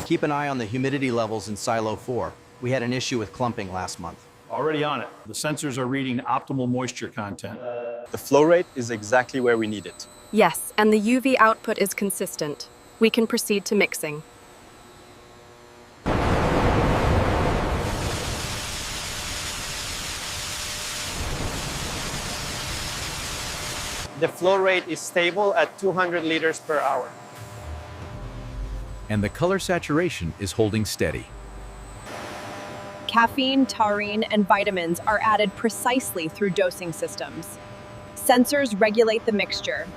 Keep an eye on the humidity levels in Silo 4. We had an issue with clumping last month. Already on it. The sensors are reading optimal moisture content. The flow rate is exactly where we need it. Yes, and the UV output is consistent. We can proceed to mixing. The flow rate is stable at 200 liters per hour. And the color saturation is holding steady. Caffeine, taurine, and vitamins are added precisely through dosing systems. Sensors regulate the mixture.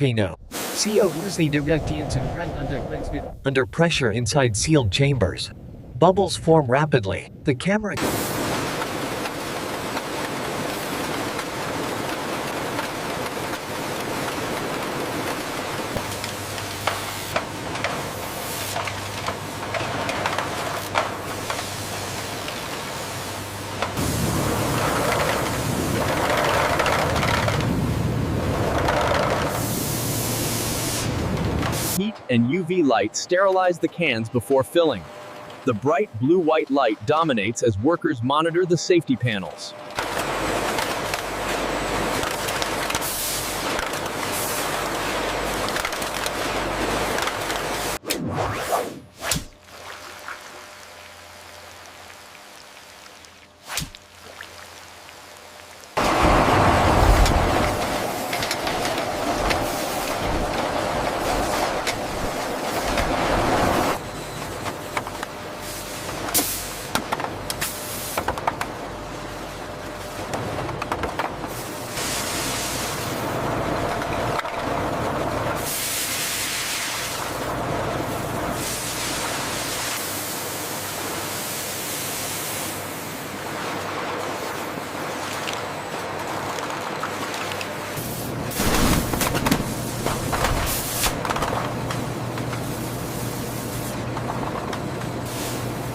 No. CO usually directions and under pressure inside sealed chambers. Bubbles form rapidly. The camera Heat and UV light sterilize the cans before filling. The bright blue-white light dominates as workers monitor the safety panels.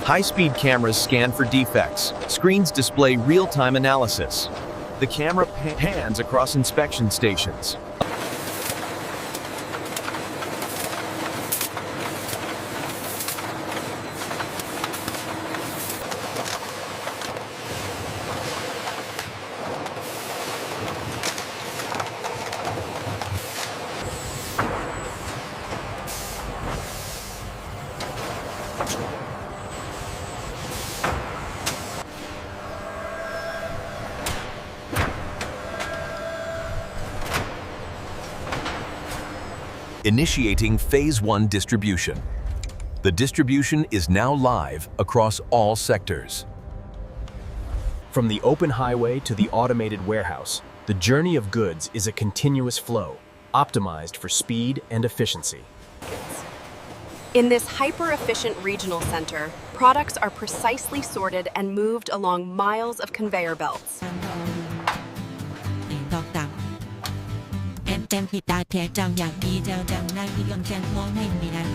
High-speed cameras scan for defects. Screens display real-time analysis. The camera pans across inspection stations. Initiating Phase 1 distribution. The distribution is now live across all sectors. From the open highway to the automated warehouse, the journey of goods is a continuous flow, optimized for speed and efficiency. In this hyper-efficient regional center, products are precisely sorted and moved along miles of conveyor belts. Em tem thì ta thể trong dạng đi theo rằng nay đi gần chân mong hình bị đánh